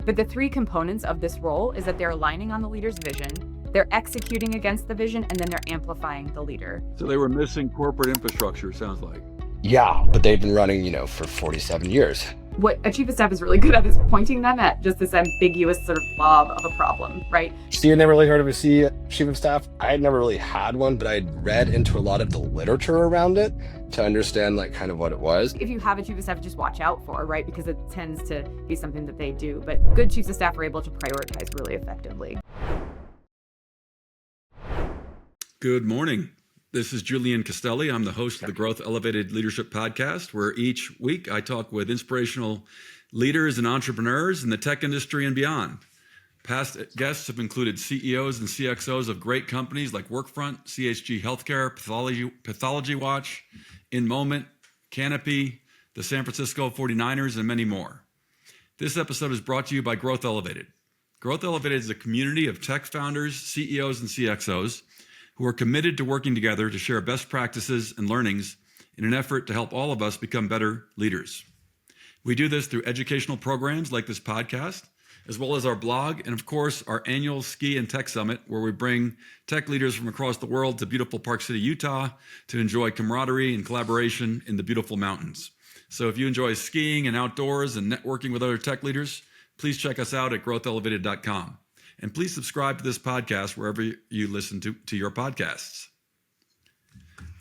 But the three components of this role is that they're aligning on the leader's vision, they're executing against the vision, and then they're amplifying the leader. So they were missing corporate infrastructure, sounds like. Yeah, but they've been running, for 47 years. What a chief of staff is really good at is pointing them at just this ambiguous sort of blob of a problem, right? So you never really heard of a chief of staff? I had never really had one, but I'd read into a lot of the literature around it to understand kind of what it was. If you have a chief of staff, just watch out for, right? Because it tends to be something that they do. But good chiefs of staff are able to prioritize really effectively. Good morning. This is Julian Castelli. I'm the host of the Growth Elevated Leadership Podcast, where each week I talk with inspirational leaders and entrepreneurs in the tech industry and beyond. Past guests have included CEOs and CXOs of great companies like Workfront, CHG Healthcare, Pathology Watch, In Moment, Canopy, the San Francisco 49ers, and many more. This episode is brought to you by Growth Elevated. Growth Elevated is a community of tech founders, CEOs, and CXOs who are committed to working together to share best practices and learnings in an effort to help all of us become better leaders. We do this through educational programs like this podcast, as well as our blog, and of course, our annual Ski and Tech Summit, where we bring tech leaders from across the world to beautiful Park City, Utah, to enjoy camaraderie and collaboration in the beautiful mountains. So if you enjoy skiing and outdoors and networking with other tech leaders, please check us out at growthelevated.com. And please subscribe to this podcast wherever you listen to your podcasts.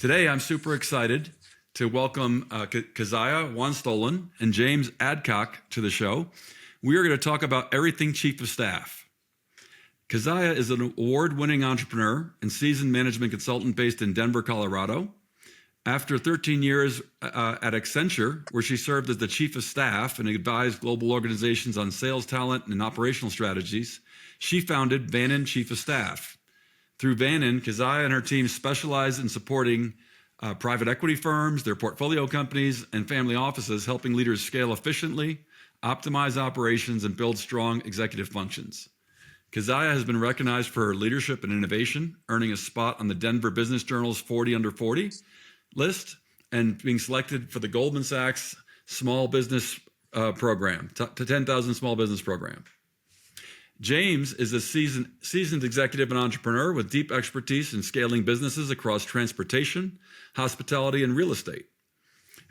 Today, I'm super excited to welcome Keziah Wonstolen and James Adcock to the show. We are going to talk about everything Chief of Staff. Keziah is an award-winning entrepreneur and seasoned management consultant based in Denver, Colorado. After 13 years at Accenture, where she served as the Chief of Staff and advised global organizations on sales talent and operational strategies, she founded Vannin Chief of Staff. Through Vannin, Keziah and her team specialize in supporting private equity firms, their portfolio companies, and family offices, helping leaders scale efficiently, optimize operations, and build strong executive functions. Keziah has been recognized for her leadership and innovation, earning a spot on the Denver Business Journal's 40 Under 40 list and being selected for the Goldman Sachs Small Business Program, to 10,000 Small Business Program. James is a seasoned executive and entrepreneur with deep expertise in scaling businesses across transportation, hospitality, and real estate.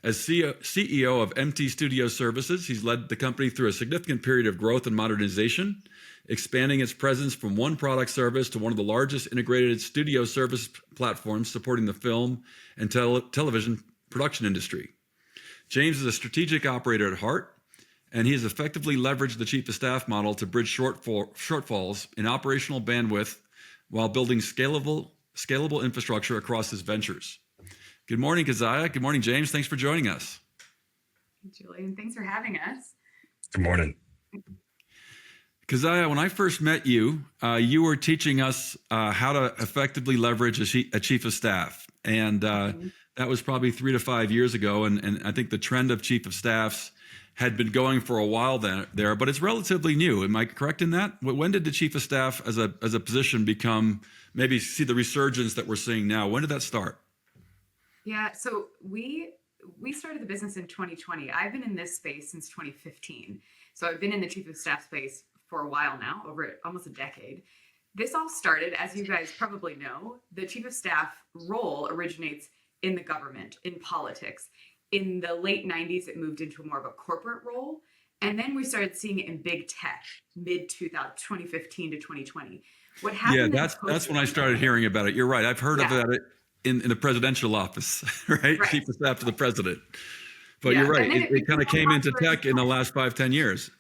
As CEO of MT Studio Services, he's led the company through a significant period of growth and modernization, expanding its presence from one product service to one of the largest integrated studio service platforms supporting the film and television production industry. James is a strategic operator at heart, and he has effectively leveraged the Chief of Staff model to bridge shortfalls in operational bandwidth while building scalable infrastructure across his ventures. Good morning, Keziah. Good morning, James. Thanks for joining us. Julian, thanks for having us. Good morning. Keziah, when I first met you, you were teaching us how to effectively leverage a Chief of Staff. And that was probably 3 to 5 years ago. And I think the trend of Chief of Staffs had been going for a while there, but it's relatively new. Am I correct in that? When did the Chief of Staff as a position become, maybe see the resurgence that we're seeing now? When did that start? Yeah, so we started the business in 2020. I've been in this space since 2015. So I've been in the Chief of Staff space for a while now, over almost a decade. This all started, as you guys probably know, the Chief of Staff role originates in the government, in politics. In the late 90s, it moved into more of a corporate role. And then we started seeing it in big tech, mid-2015 to 2020. What happened? Yeah, that's when I started hearing about it. You're right. I've heard about it in the presidential office, right? Chief of Staff to the president. But you're right. It kind of came into tech in the last 5-10 years.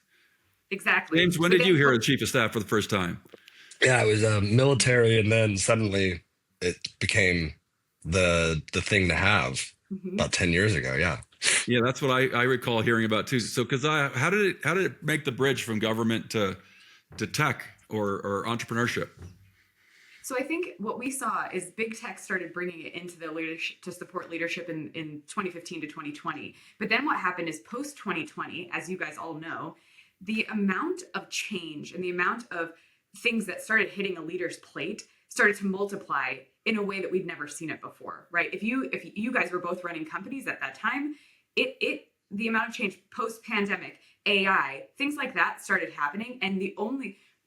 Exactly. James, when did you hear of Chief of Staff for the first time? Yeah, I was military, and then suddenly it became the thing to have about 10 years ago. Yeah. Yeah, that's what I recall hearing about too. So, Keziah, how did it make the bridge from government to tech or entrepreneurship? So I think what we saw is big tech started bringing it into the leadership to support leadership in 2015 to 2020. But then what happened is post 2020, as you guys all know, the amount of change and the amount of things that started hitting a leader's plate started to multiply in a way that we'd never seen it before, right? If you guys were both running companies at that time, it the amount of change post-pandemic, AI, things like that started happening. And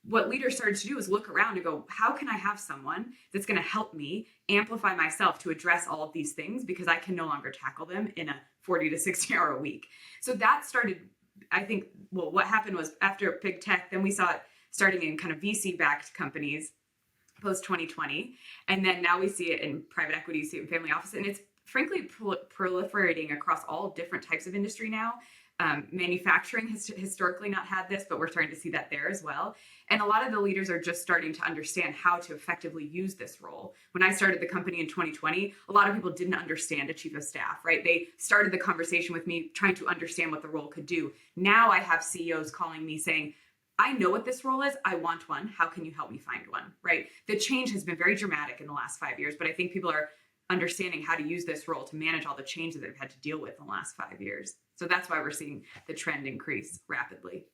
what leaders started to do is look around and go, how can I have someone that's going to help me amplify myself to address all of these things, because I can no longer tackle them in a 40 to 60 hour a week. So that started, I think, well, what happened was after big tech, then we saw it starting in kind of VC backed companies post 2020. And then now we see it in private equity, you see it in family office, and it's frankly proliferating across all different types of industry now. Manufacturing has historically not had this, but we're starting to see that there as well. And a lot of the leaders are just starting to understand how to effectively use this role. When I started the company in 2020, a lot of people didn't understand a chief of staff, right? They started the conversation with me trying to understand what the role could do. Now I have CEOs calling me saying, I know what this role is. I want one. How can you help me find one, right? The change has been very dramatic in the last 5 years, but I think people are understanding how to use this role to manage all the change that they've had to deal with in the last 5 years. So that's why we're seeing the trend increase rapidly.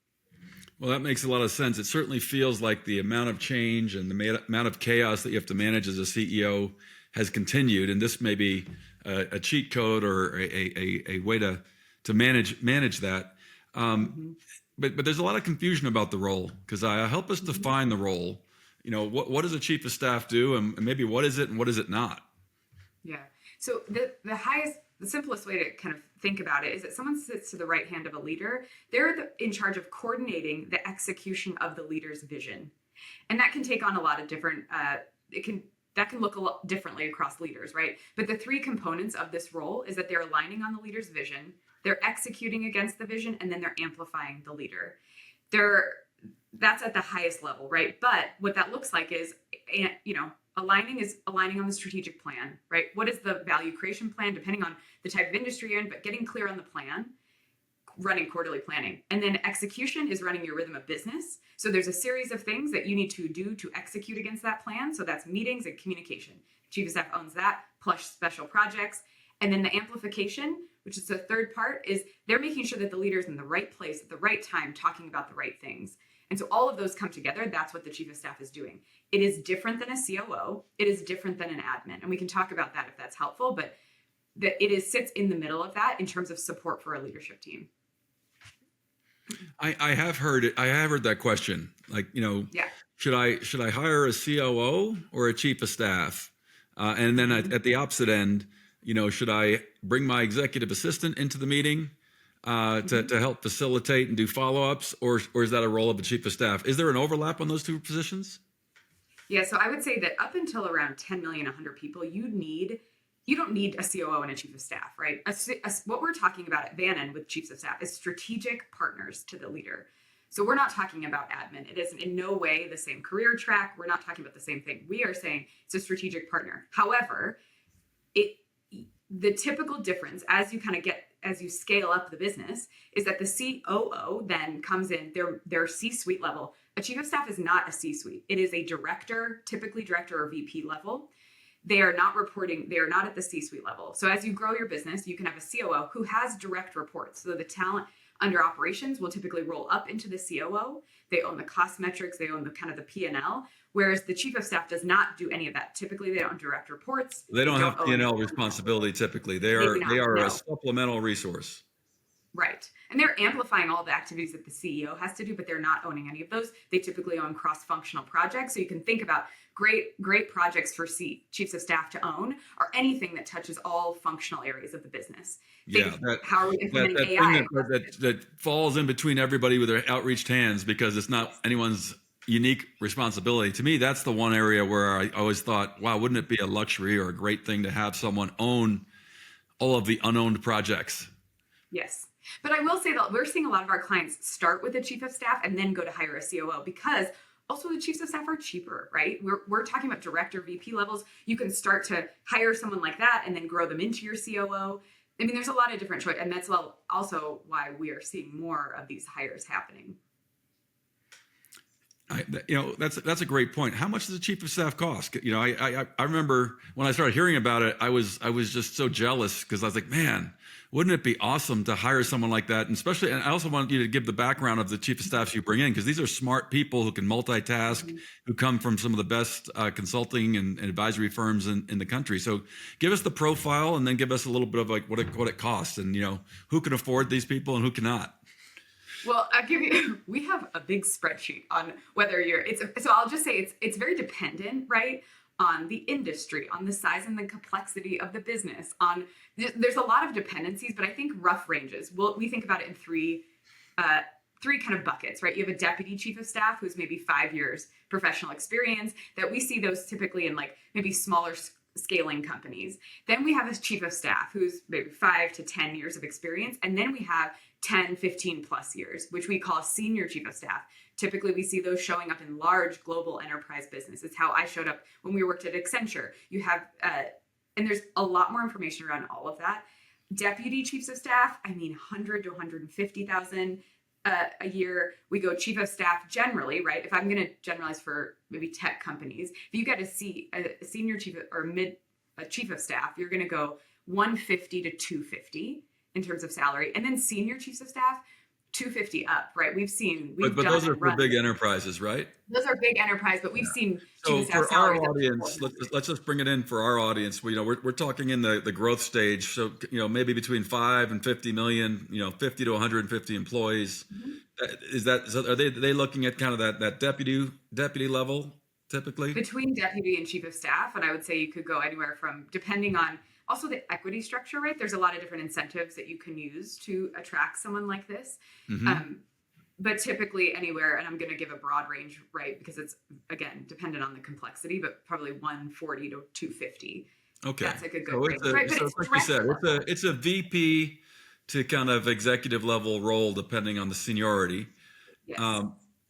Well, that makes a lot of sense. It certainly feels like the amount of change and the amount of chaos that you have to manage as a CEO has continued. And this may be a cheat code or a way to manage that. But there's a lot of confusion about the role, because I help us define the role. You know, what does a chief of staff do, and maybe what is it and what is it not? Yeah. So the simplest way to kind of think about it is that someone sits to the right hand of a leader. They're in charge of coordinating the execution of the leader's vision. And that can take on a lot of different, that can look a lot differently across leaders, right? But the three components of this role is that they're aligning on the leader's vision, they're executing against the vision, and then they're amplifying the leader. That's at the highest level, right? But what that looks like is, aligning on the strategic plan, right? What is the value creation plan, depending on the type of industry you're in, but getting clear on the plan, running quarterly planning. And then execution is running your rhythm of business. So there's a series of things that you need to do to execute against that plan. So that's meetings and communication. Chief of Staff owns that, plus special projects. And then the amplification, which is the third part, is they're making sure that the leader's in the right place at the right time, talking about the right things. And so all of those come together. That's what the Chief of Staff is doing. It is different than a COO. It is different than an admin. And we can talk about that if that's helpful, but sits in the middle of that in terms of support for a leadership team. I have heard it. I have heard that question. Like, should I hire a COO or a chief of staff? And then at the opposite end, should I bring my executive assistant into the meeting to help facilitate and do follow-ups, or is that a role of a chief of staff? Is there an overlap on those two positions? Yeah, so I would say that up until around 10 million, 100 people, you don't need a COO and a chief of staff, right? What we're talking about at Vannin with chiefs of staff is strategic partners to the leader. So we're not talking about admin. It is in no way the same career track. We're not talking about the same thing. We are saying it's a strategic partner. However, the typical difference as you scale up the business is that the COO then comes in, their C-suite level. A chief of staff is not a C-suite. It is a director, typically director or VP level. They are not at the C-suite level. So as you grow your business, you can have a COO who has direct reports. So the talent under operations will typically roll up into the COO. They own the cost metrics. They own the kind of the P&L, whereas the chief of staff does not do any of that. Typically, they don't direct reports. They don't have P&L responsibility. Typically, they are a supplemental resource. Right. And they're amplifying all the activities that the CEO has to do, but they're not owning any of those. They typically own cross-functional projects. So you can think about great projects for chiefs of staff to own, or anything that touches all functional areas of the business. How are we implementing AI? That falls in between everybody with their outreached hands, because it's not anyone's unique responsibility. To me, that's the one area where I always thought, wow, wouldn't it be a luxury or a great thing to have someone own all of the unowned projects? Yes. But I will say that we're seeing a lot of our clients start with a chief of staff and then go to hire a COO, because also the chiefs of staff are cheaper, right? We're talking about director, VP levels. You can start to hire someone like that and then grow them into your COO. I mean, there's a lot of different choice, and that's also why we are seeing more of these hires happening. That's a great point. How much does the chief of staff cost? I remember when I started hearing about it, I was just so jealous because I was like, man, wouldn't it be awesome to hire someone like that? And especially, and I also want you to give the background of the chief of staffs you bring in, because these are smart people who can multitask, who come from some of the best consulting and advisory firms in the country. So give us the profile, and then give us a little bit of like what it costs, and who can afford these people and who cannot. Well, I'll give you, we have a big spreadsheet on whether so I'll just say it's very dependent, right? On the industry, on the size and the complexity of the business, there's a lot of dependencies, but I think rough ranges. We think about it in three kind of buckets, right? You have a deputy chief of staff who's maybe 5 years professional experience, that we see those typically in like maybe smaller scaling companies. Then we have a chief of staff who's maybe 5 to 10 years of experience. And then we have 10, 15 plus years, which we call senior chief of staff. Typically, we see those showing up in large global enterprise business. It's how I showed up when we worked at Accenture. You have, and there's a lot more information around all of that. Deputy chiefs of staff, 100 to 150,000 a year. We go chief of staff generally, right? If I'm going to generalize for maybe tech companies, if you get a senior chief or chief of staff, you're going to go 150 to 250 in terms of salary, and then senior chiefs of staff 250 up, right? But those are for big enterprises, right? Those are big enterprise, but we've seen. So for our audience, let's just bring it in for our audience. We're talking in the growth stage, so maybe between 5 and 50 million, 50 to 150 employees. Mm-hmm. Are they looking at kind of that deputy level typically? Between deputy and chief of staff, and I would say you could go anywhere from, depending on also the equity structure, right? There's a lot of different incentives that you can use to attract someone like this. Mm-hmm. But typically anywhere, and I'm going to give a broad range, right? Because it's, again, dependent on the complexity, but probably 140 to 250. Okay. That's like a good range, right? But like you said, it's a VP to kind of executive level role, depending on the seniority. Yes.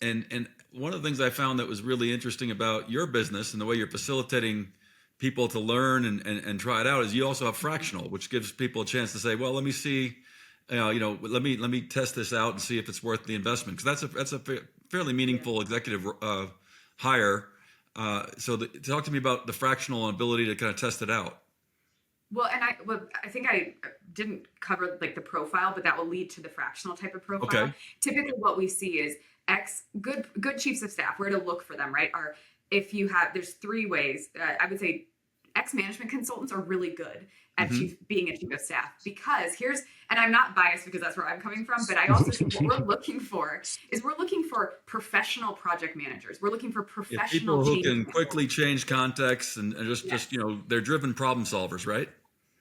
And one of the things I found that was really interesting about your business and the way you're facilitating people to learn and try it out is you also have fractional, which gives people a chance to say, well, let me see, let me test this out and see if it's worth the investment, because that's a fairly meaningful executive hire. So talk to me about the fractional ability to kind of test it out. Well, and I think I didn't cover like the profile, but that will lead to the fractional type of profile. Okay. Typically, what we see is good chiefs of staff. Where to look for them, right? There's 3 ways. I would say ex-management consultants are really good at being a chief of staff, because and I'm not biased because that's where I'm coming from, but I also think what we're looking for professional project managers. We're looking for professional people who can quickly change context and just they're driven problem solvers, right?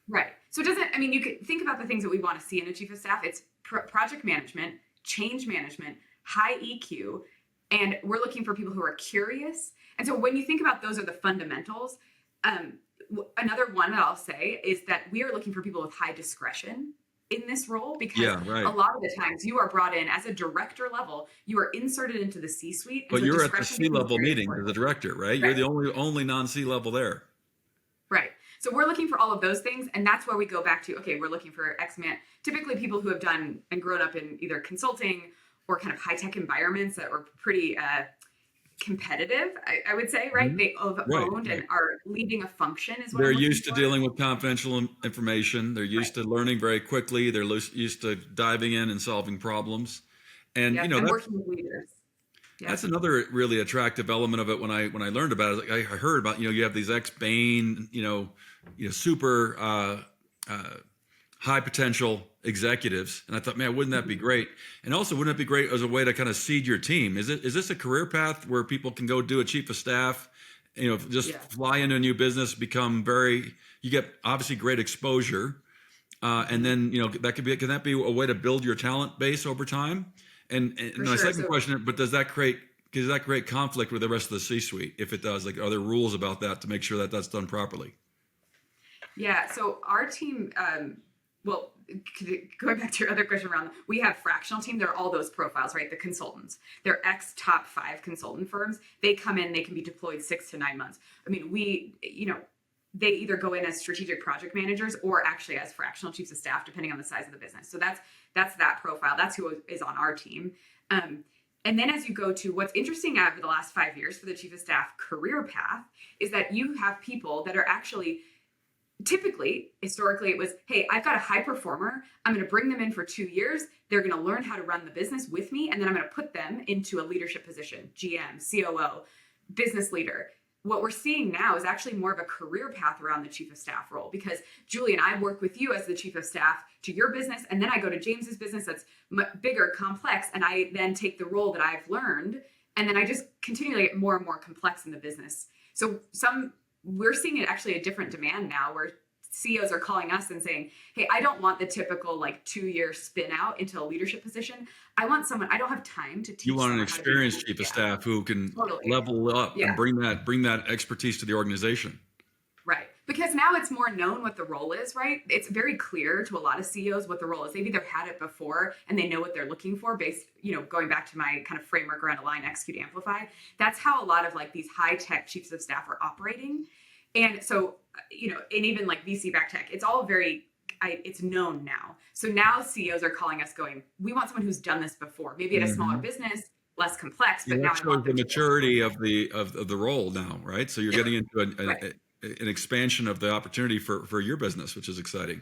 Right. So you could think about the things that we want to see in a chief of staff. It's project management, change management, high EQ, and we're looking for people who are curious. And so when you think about those are the fundamentals, another one that I'll say is that we are looking for people with high discretion in this role, because a lot of the times you are brought in as a director level, you are inserted into the C-suite. But you're at the C-level meeting as a director, right? You're the only non-C-level there. Right. So we're looking for all of those things. And that's where we go back to, okay, we're looking for typically people who have done and grown up in either consulting or kind of high-tech environments that were pretty competitive, I would say, right? Mm-hmm. They have owned and are leading a function is what they're used to dealing with confidential information. They're used to learning very quickly. They're used to diving in and solving problems. And, and working with leaders. Yeah. That's another really attractive element of it. When I learned about it, I heard about, you have these ex-Bain, super high potential executives. And I thought, man, wouldn't that be great? And also, wouldn't it be great as a way to kind of seed your team? Is this a career path where people can go do a chief of staff, fly into a new business, you get obviously great exposure. And then, can that be a way to build your talent base over time? And my second question, but does that create conflict with the rest of the C-suite? If it does, are there rules about that to make sure that that's done properly? Yeah. So our team, going back to your other question around, we have fractional team. They're all those profiles, right? The consultants. They're top 5 consultant firms. They come in, they can be deployed 6 to 9 months. They either go in as strategic project managers or actually as fractional chiefs of staff, depending on the size of the business. So that's that profile. That's who is on our team. And then as you go to what's interesting over the last 5 years for the chief of staff career path is that you have people that are actually typically, historically, it was, hey, I've got a high performer. I'm going to bring them in for 2 years. They're going to learn how to run the business with me. And then I'm going to put them into a leadership position, GM, COO, business leader. What we're seeing now is actually more of a career path around the chief of staff role, because Julian, I work with you as the chief of staff to your business. And then I go to James's business that's bigger, complex. And I then take the role that I've learned. And then I just continually get more and more complex in the business. So we're seeing it actually a different demand now where CEOs are calling us and saying, hey, I don't want the typical 2-year spin out into a leadership position. I want someone, I don't have time to teach. You want an experienced chief of staff who can level up and bring that expertise to the organization. Right. Because now it's more known what the role is, right? It's very clear to a lot of CEOs what the role is. They've either had it before and they know what they're looking for based, going back to my kind of framework around align, execute, amplify. That's how a lot of these high tech chiefs of staff are operating. And so, and even VC back tech, it's all it's known now. So now CEOs are calling us going, we want someone who's done this before, maybe at a smaller business, less complex, but now shows the maturity of the role now, right? So you're getting into an expansion of the opportunity for your business, which is exciting.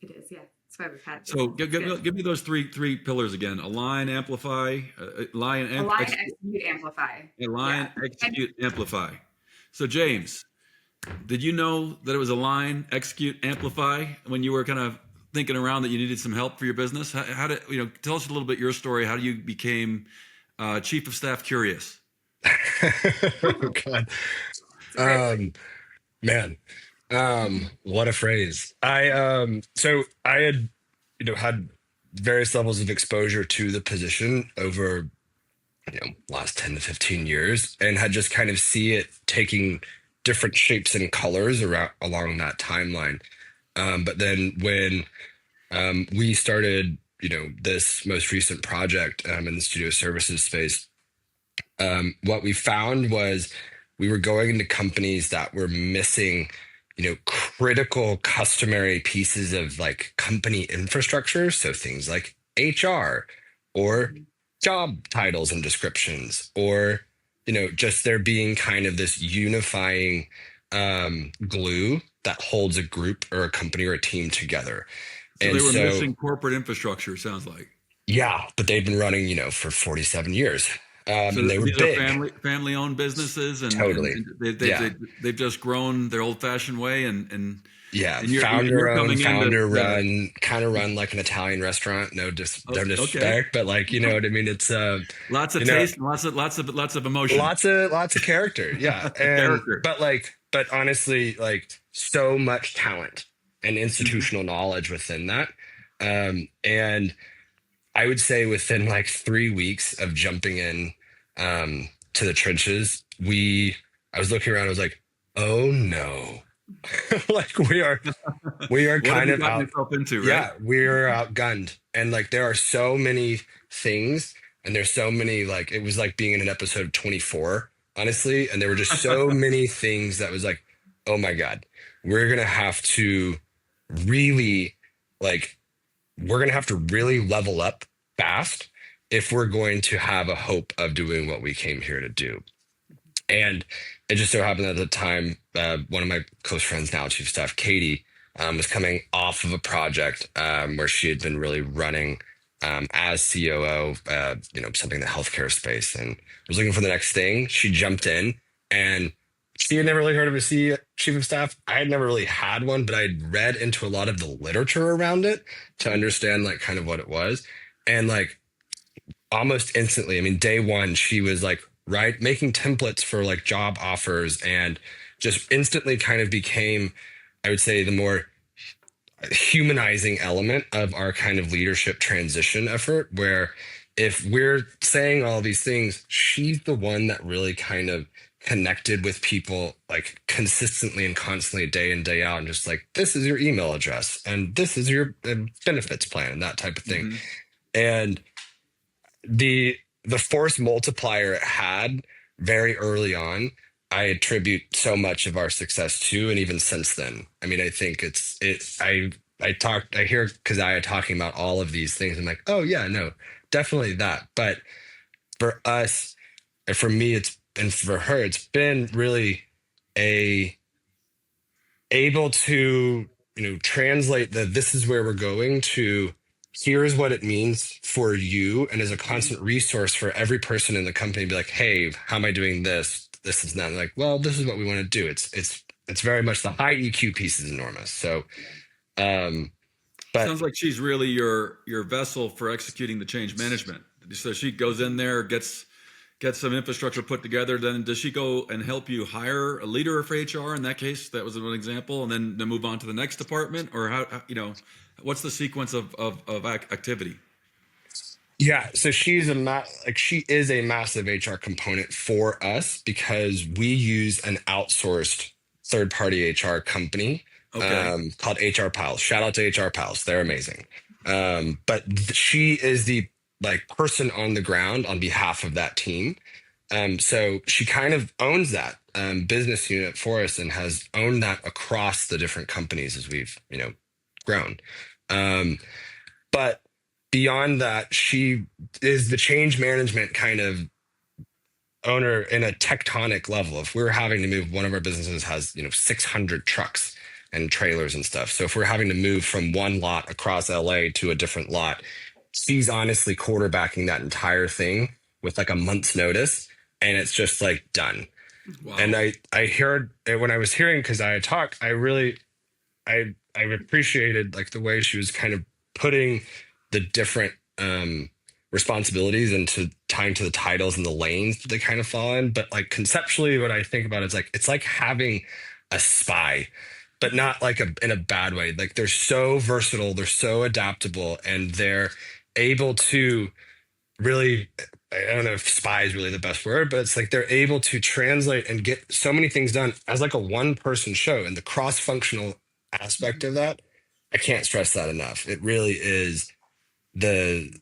It is, yeah. That's why we've had. So give me those three pillars again: align, amplify, execute, amplify. Align, execute, amplify. So James, did you know that it was align, execute, amplify when you were kind of thinking around that you needed some help for your business? How did tell us a little bit your story? How you became chief of staff curious? Oh God, man, what a phrase! So I had had various levels of exposure to the position over last 10 to 15 years, and had just kind of see it taking different shapes and colors along that timeline. But then when we started, this most recent project in the studio services space, what we found was we were going into companies that were missing, critical customary pieces of company infrastructure. So things like HR or job titles and descriptions, or just there being kind of this unifying glue that holds a group or a company or a team together. So they were missing corporate infrastructure, sounds like. Yeah, but they've been running for 47 years. So and they were these big. Are family-owned businesses, and totally, they've just grown their old-fashioned way, and founder-owned, founder-run, kind of run like an Italian restaurant. No disrespect, but what I mean. It's lots of taste, and lots of emotion, lots of character. Yeah, but honestly, so much talent and institutional knowledge within that. And I would say within 3 weeks of jumping in to the trenches, I was looking around. I was like, oh no. we are kind of out into, right? Yeah, we're outgunned, and there are so many things, and there's so many it was like being in an episode of 24, honestly, and there were just so many things that was oh my God, we're gonna have to really level up fast if we're going to have a hope of doing what we came here to do. And it just so happened at the time, one of my close friends now, Chief of Staff, Katie, was coming off of a project where she had been really running as COO, something in the healthcare space, and was looking for the next thing. She jumped in, and she had never really heard of a Chief of Staff. I had never really had one, but I had read into a lot of the literature around it to understand kind of what it was. And almost instantly, day one, she was making templates for job offers, and just instantly kind of became, I would say, the more humanizing element of our kind of leadership transition effort, where if we're saying all these things, she's the one that really kind of connected with people consistently and constantly, day in, day out, and just this is your email address and this is your benefits plan and that type of thing. And the force multiplier it had very early on, I attribute so much of our success to, and even since then. I think I hear Keziah talking about all of these things. I'm oh yeah, no, definitely that. But for us, and for me, and for her, it's been really a able to, translate the this is where we're going to here's what it means for you, and as a constant resource for every person in the company, be like, hey, how am I doing this? This is not like, well, this is what we want to do. It's very much the high EQ piece is enormous. So, but Sounds like she's really your vessel for executing the change management. So she goes in there, gets some infrastructure put together. Then does she go and help you hire a leader for HR? In that case, that was one example, and then to move on to the next department, or how what's the sequence of activity? yeah, so she is a massive HR component for us because we use an outsourced third party HR company Okay. called HR Pals. Shout out to HR Pals, they're amazing. But she is the person on the ground on behalf of that team. So she kind of owns that business unit for us and has owned that across the different companies as we've grown. But beyond that, she is the change management kind of owner in a tectonic level. If we're having to move, one of our businesses has 600 trucks and trailers and stuff. So if we're having to move from one lot across LA to a different lot, she's honestly quarterbacking that entire thing with like a month's notice, and it's just like done. Wow. And I heard when I was hearing Keziah talk, I appreciated like the way she was kind of putting the different responsibilities into tying to the titles and the lanes that they kind of fall in. But like conceptually, what I think about is like it's like having a spy, but not like in a bad way. Like they're so versatile, they're so adaptable, and they're able to really, I don't know if spy is really the best word, but it's like they're able to translate and get so many things done as like a one person show, and the cross functional aspect of that, I can't stress that enough. It really is the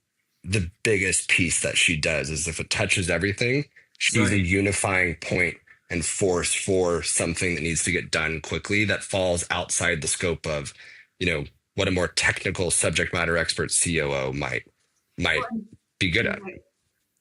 biggest piece that she does. Is if it touches everything, she's a Right. unifying point and force for something that needs to get done quickly that falls outside the scope of what a more technical subject matter expert COO might Well, be good and at.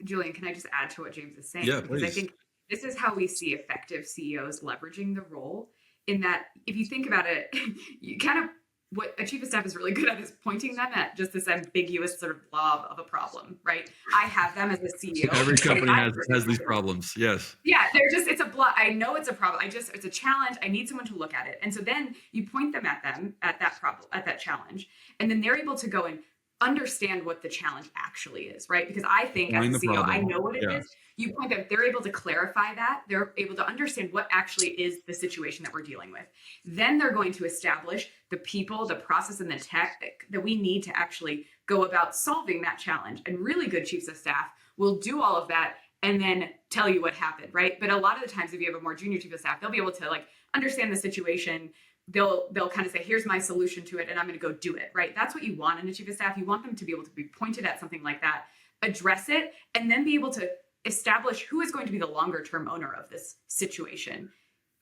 Julian, can I just add to what James is saying? Yeah, Because I please. think this is how we see effective CEOs leveraging the role. In that, if you think about it, you kind of what a chief of staff is really good at is pointing them at just this ambiguous sort of blob of a problem, right? I have them as a CEO. Every company I- has these problems. Yes. Yeah, they're just, it's a block. I know it's a problem. It's a challenge. I need someone to look at it. And so then you point them at that problem, at that challenge. And then they're able to go and understand what the challenge actually is, right? Because I think Find as the a CEO, I problem. know what it Yeah. is. You point them, they're able to clarify that. They're able to understand what actually is the situation that we're dealing with. Then they're going to establish the people, the process, and the tech that we need to actually go about solving that challenge. And really good chiefs of staff will do all of that and then tell you what happened, right? But a lot of the times, if you have a more junior chief of staff, they'll be able to like understand the situation. They'll kind of say, here's my solution to it, and I'm going to go do it, right? That's what you want in a chief of staff. You want them to be able to be pointed at something like that, address it, and then be able to establish who is going to be the longer term owner of this situation.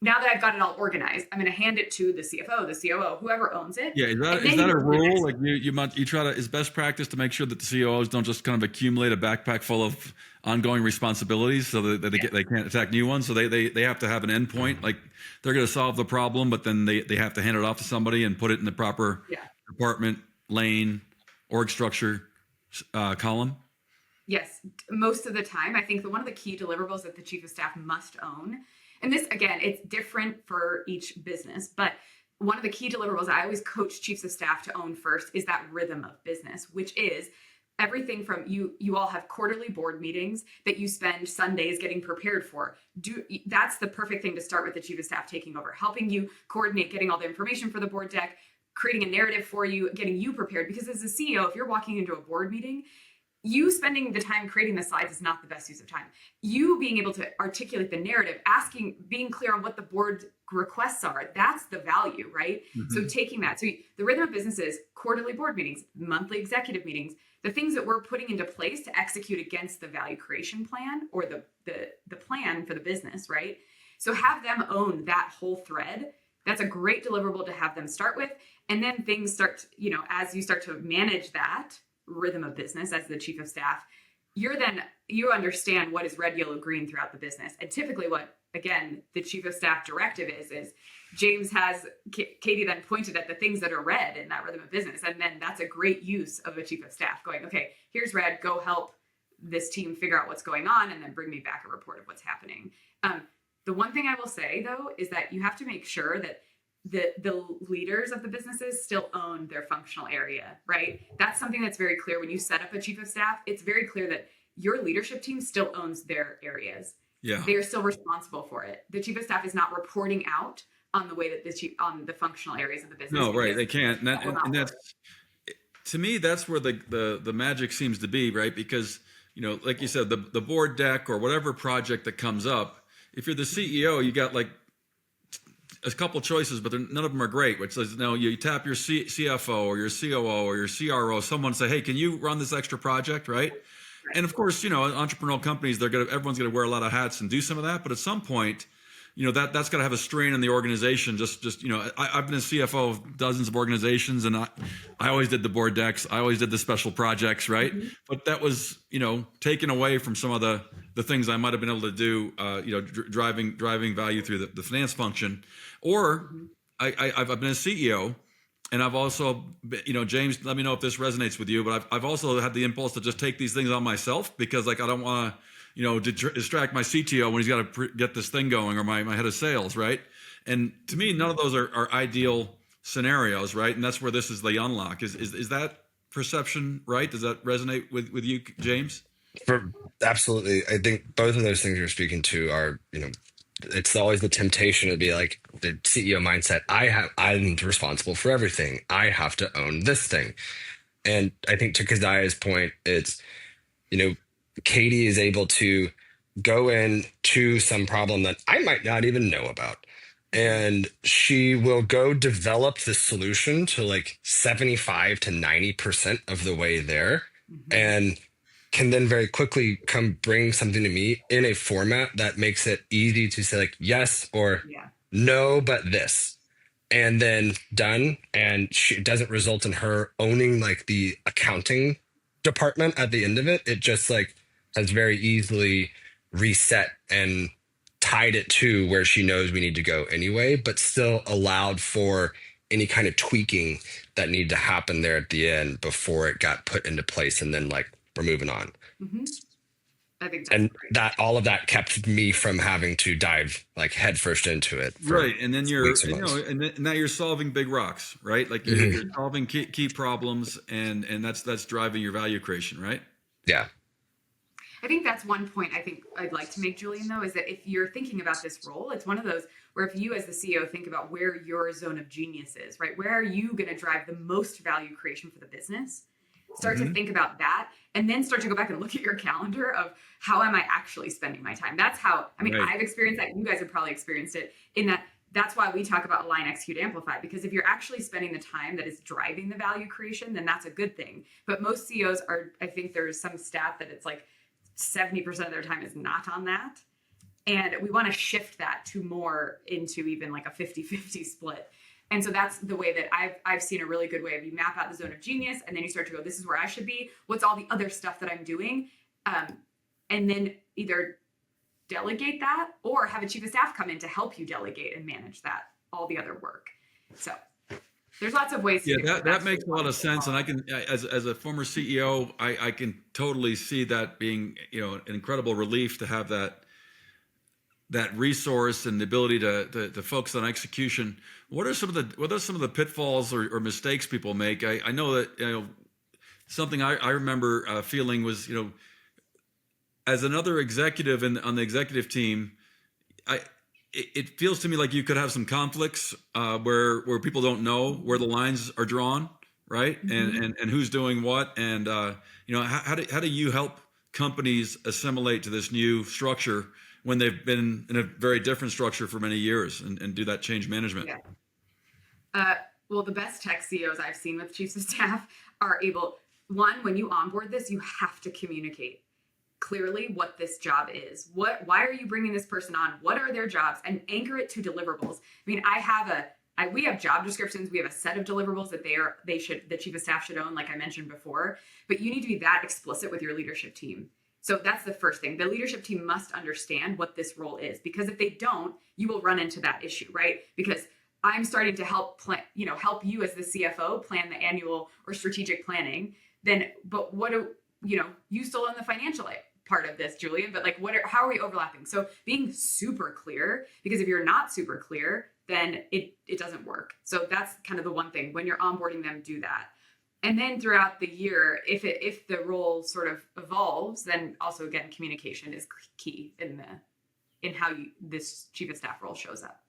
Now that I've got it all organized, I'm going to hand it to the CFO, the COO, whoever owns it. Yeah, is that a rule? Like you try to, is best practice to make sure that the COOs don't just kind of accumulate a backpack full of ongoing responsibilities so that they can't attack new ones. So they have to have an endpoint. Like they're going to solve the problem, but then they have to hand it off to somebody and put it in the proper department, lane, org structure column. Yes, most of the time. I think that one of the key deliverables that the chief of staff must own, and this, again, it's different for each business, but one of the key deliverables I always coach chiefs of staff to own first is that rhythm of business, which is everything from you all have quarterly board meetings that you spend Sundays getting prepared for. That's the perfect thing to start with the chief of staff taking over, helping you coordinate, getting all the information for the board deck, creating a narrative for you, getting you prepared. Because as a CEO, if you're walking into a board meeting, you spending the time creating the slides is not the best use of time. You being able to articulate the narrative, being clear on what the board requests are, that's the value, right? Mm-hmm. So taking that. So the rhythm of business is quarterly board meetings, monthly executive meetings, the things that we're putting into place to execute against the value creation plan or the plan for the business, right? So have them own that whole thread. That's a great deliverable to have them start with. And then things start, as you start to manage that rhythm of business as the chief of staff, you understand what is red, yellow, green throughout the business. And typically what, again, the chief of staff directive is James has Katie then pointed at the things that are red in that rhythm of business. And then that's a great use of a chief of staff going, okay, here's red, go help this team figure out what's going on and then bring me back a report of what's happening. The one thing I will say though, is that you have to make sure that the leaders of the businesses still own their functional area, right? That's something that's very clear when you set up a chief of staff. It's very clear that your leadership team still owns their areas. Yeah. They're still responsible for it. The chief of staff is not reporting out on the way that on the functional areas of the business. No, right. They can't. And that's, to me, that's where the magic seems to be, right? Because, like you said, the board deck or whatever project that comes up, if you're the CEO, you got like a couple choices, but none of them are great, which says, you tap your CFO or your COO or your CRO, someone say, hey, can you run this extra project, right? And of course, entrepreneurial companies, everyone's going to wear a lot of hats and do some of that. But at some point, that's got to have a strain on the organization. I've been a CFO of dozens of organizations, and I always did the board decks. I always did the special projects, right? Mm-hmm. But that was, taken away from some of the things I might have been able to do, driving value through the finance function. Or I've been a CEO, and I've also, James, let me know if this resonates with you, but I've also had the impulse to just take these things on myself because I don't want to, distract my CTO when he's got to get this thing going, or my head of sales, right? And to me, none of those are ideal scenarios, right? And that's where this is the unlock. Is that perception right? Does that resonate with you, James? Absolutely. I think both of those things you're speaking to are, it's always the temptation to be like the CEO mindset. I'm responsible for everything. I have to own this thing. And I think to Keziah's point, it's, Katie is able to go into some problem that I might not even know about. And she will go develop the solution to like 75 to 90% of the way there. Mm-hmm. And can then very quickly come bring something to me in a format that makes it easy to say like yes or no, but this, and then done. And it doesn't result in her owning like the accounting department at the end of it. It just like has very easily reset and tied it to where she knows we need to go anyway, but still allowed for any kind of tweaking that needed to happen there at the end before it got put into place, and then like we're moving on. Mm-hmm. I think and great. That all of that kept me from having to dive like headfirst into it. Right. And then and now you're solving big rocks, right? Like you're solving key problems, and that's driving your value creation, right? Yeah. I think that's one point I think I'd like to make, Julian, though, is that if you're thinking about this role, it's one of those where if you as the CEO think about where your zone of genius is, right? Where are you going to drive the most value creation for the business? Start to think about that, and then start to go back and look at your calendar of how am I actually spending my time? That's how, right. I've experienced that. You guys have probably experienced it in that. That's why we talk about align, execute, amplify, because if you're actually spending the time that is driving the value creation, then that's a good thing. But most CEOs I think there's some stat that it's like 70% of their time is not on that. And we want to shift that to more into even like a 50-50 split. And so that's the way that I've seen a really good way of you map out the zone of genius, and then you start to go, this is where I should be. What's all the other stuff that I'm doing? And then either delegate that or have a chief of staff come in to help you delegate and manage that, all the other work. So there's lots of ways to do it. That makes a lot of sense. And I can, as a former CEO, I can totally see that being, an incredible relief to have that resource and the ability to focus on execution. What are some of the pitfalls or mistakes people make? I know that, something I remember feeling was, as another executive on the executive team, it feels to me like you could have some conflicts where people don't know where the lines are drawn, right? Mm-hmm. And who's doing what, and how do you help companies assimilate to this new structure when they've been in a very different structure for many years, and do that change management? Yeah. Well, the best tech CEOs I've seen with chiefs of staff are able, one, when you onboard this, you have to communicate clearly what this job is. Why are you bringing this person on? What are their jobs? And anchor it to deliverables. We have job descriptions. We have a set of deliverables that the chief of staff should own, like I mentioned before, but you need to be that explicit with your leadership team. So that's the first thing. The leadership team must understand what this role is, because if they don't, you will run into that issue, right? Because I'm starting to help plan, help you as the CFO plan the annual or strategic planning. Then, but what do you still own the financial part of this, Julian? But like, how are we overlapping? So being super clear, because if you're not super clear, then it doesn't work. So that's kind of the one thing when you're onboarding them, do that. And then throughout the year, if the role sort of evolves, then also again, communication is key in how this chief of staff role shows up.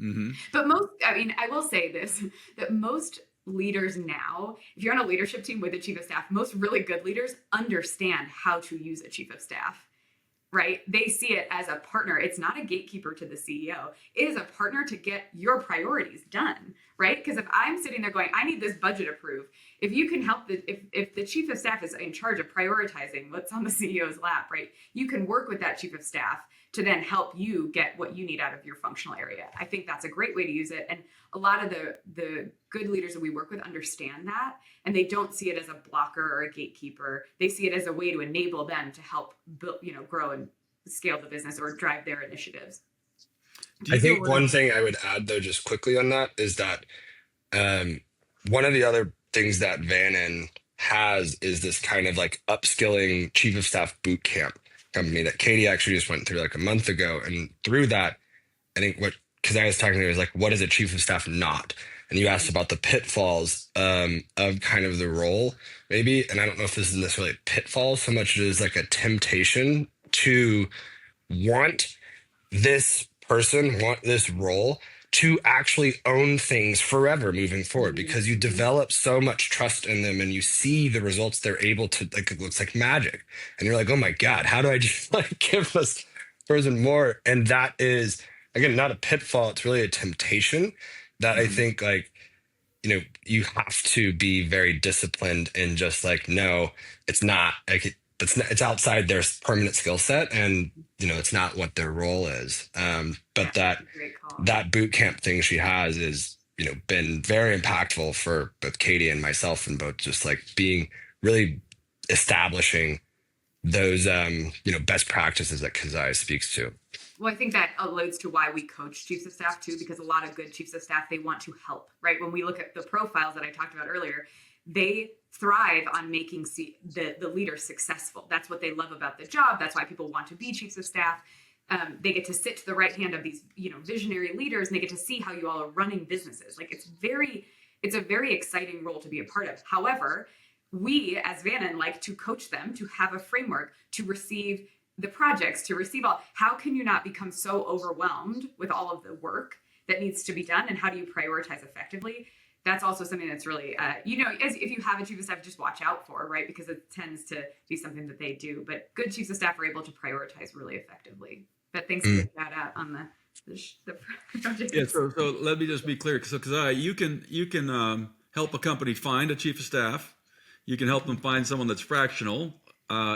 Mm-hmm. But I will say this, that most leaders now, if you're on a leadership team with a chief of staff, most really good leaders understand how to use a chief of staff, right? They see it as a partner. It's not a gatekeeper to the CEO. It is a partner to get your priorities done, right? Because if I'm sitting there going, I need this budget approved, if you can help if the chief of staff is in charge of prioritizing what's on the CEO's lap, right? You can work with that chief of staff to then help you get what you need out of your functional area. I think that's a great way to use it. And a lot of the good leaders that we work with understand that, and they don't see it as a blocker or a gatekeeper. They see it as a way to enable them to help build, grow and scale the business or drive their initiatives. I think one thing I would add though, just quickly on that, is that one of the other things that Vannin has is this kind of like upskilling chief of staff boot camp company that Katie actually just went through like a month ago. And through that, I think because I was talking to her, is like, what is a chief of staff not? And you asked about the pitfalls of kind of the role, maybe. And I don't know if this is necessarily a pitfall so much as like a temptation to want this role to actually own things forever moving forward, because you develop so much trust in them and you see the results they're able to, like, it looks like magic. And you're like, oh my God, how do I just like give this person more? And that is, again, not a pitfall. It's really a temptation that I think like, you have to be very disciplined and just like, no, it's not like it's outside their permanent skill set, and it's not what their role is. But that boot camp thing she has is been very impactful for both Katie and myself, and both just like being really establishing those best practices that Keziah speaks to. Well, I think that alludes to why we coach chiefs of staff too, because a lot of good chiefs of staff, they want to help, right? When we look at the profiles that I talked about earlier, they thrive on making the leader successful. That's what they love about the job. That's why people want to be chiefs of staff. They get to sit to the right hand of these, visionary leaders, and they get to see how you all are running businesses. Like it's a very exciting role to be a part of. However, we as Vannin like to coach them to have a framework to receive the projects, to receive all. How can you not become so overwhelmed with all of the work that needs to be done, and how do you prioritize effectively? That's also something that's really, as if you have a chief of staff, just watch out for, right? Because it tends to be something that they do. But good chiefs of staff are able to prioritize really effectively. But thanks for that out on the project. Yeah. So let me just be clear. So because you can help a company find a chief of staff, you can help them find someone that's fractional,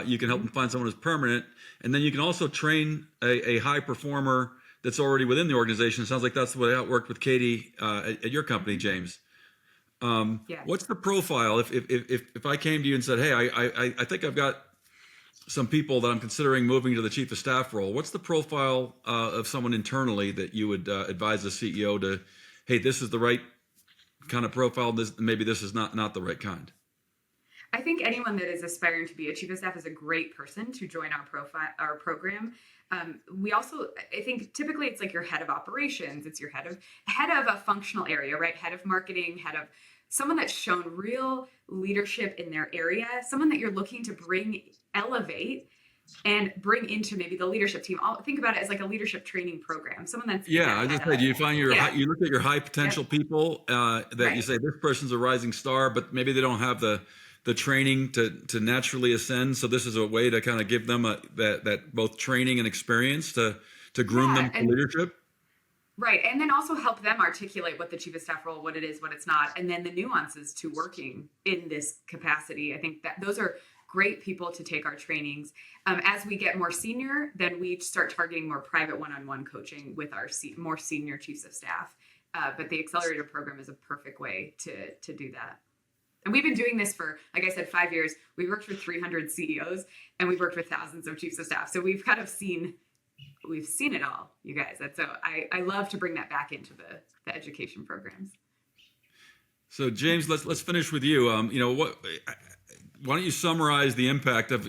you can help them find someone who's permanent, and then you can also train a high performer that's already within the organization. It sounds like that's the way it worked with Katie at your company, James. Yeah. What's the profile if I came to you and said, hey, I think I've got some people that I'm considering moving to the chief of staff role? What's the profile of someone internally that you would advise the CEO to, hey, this is the right kind of profile, maybe this is not the right kind? I think anyone that is aspiring to be a chief of staff is a great person to join our program. We also, I think typically it's like your head of operations, it's your head of a functional area, right? Head of marketing, head of someone that's shown real leadership in their area, someone that you're looking to elevate and bring into maybe the leadership team. I'll think about it as like a leadership training program. Someone that's I just say, do you find you look at your high potential people that you say this person's a rising star, but maybe they don't have the training to naturally ascend. So this is a way to kind of give them that both training and experience to groom them to leadership. Right. And then also help them articulate what the chief of staff role, what it is, what it's not, and then the nuances to working in this capacity. I think that those are great people to take our trainings. As we get more senior, then we start targeting more private one-on-one coaching with our more senior chiefs of staff. But the accelerator program is a perfect way to do that. And we've been doing this for, like I said, 5 years. We worked with 300 CEOs and we've worked with thousands of chiefs of staff. So we've kind of seen it all, you guys. That's so I love to bring that back into the education programs. So James, let's finish with you. Why don't you summarize the impact of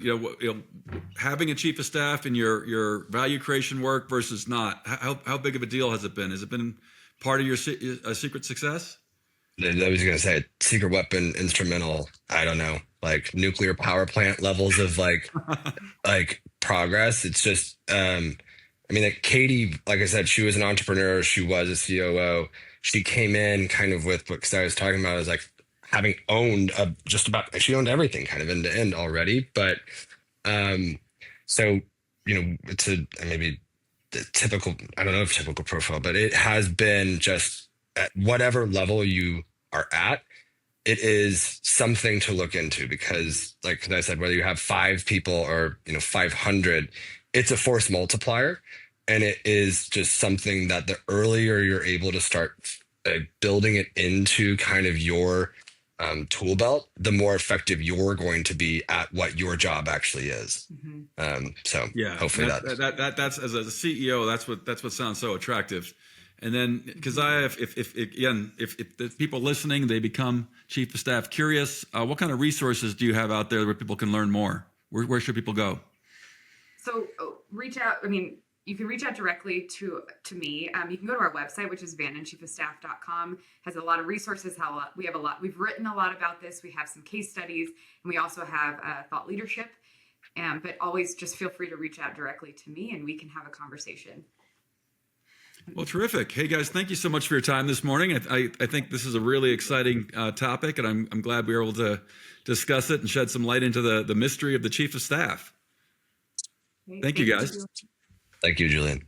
having a chief of staff in your value creation work versus not? How big of a deal has it been? Has it been part of your secret success? I was going to say secret weapon, instrumental. I don't know, like nuclear power plant levels of like progress. It's just, like Katie, like I said, she was an entrepreneur. She was a COO. She came in kind of with what I was talking about, is like having owned she owned everything kind of end to end already. But so it's maybe the typical, I don't know if typical profile, but it has been just at whatever level you are at, it is something to look into, because like I said, whether you have 5 people or 500, it's a force multiplier. And it is just something that the earlier you're able to start building it into kind of your tool belt, the more effective you're going to be at what your job actually is. So yeah, hopefully that's as a CEO, that's what sounds so attractive. And then, Keziah, if the people listening, they become chief of staff curious, what kind of resources do you have out there where people can learn more? Where should people go? So reach out. You can reach out directly to me. You can go to our website, which is vanninchiefofstaff.com. Has a lot of resources. We've written a lot about this. We have some case studies, and we also have thought leadership. But always just feel free to reach out directly to me, and we can have a conversation. Well, terrific. Hey, guys, thank you so much for your time this morning. I think this is a really exciting topic, and I'm glad we were able to discuss it and shed some light into the mystery of the chief of staff. Thank you, guys. Thank you, Julian.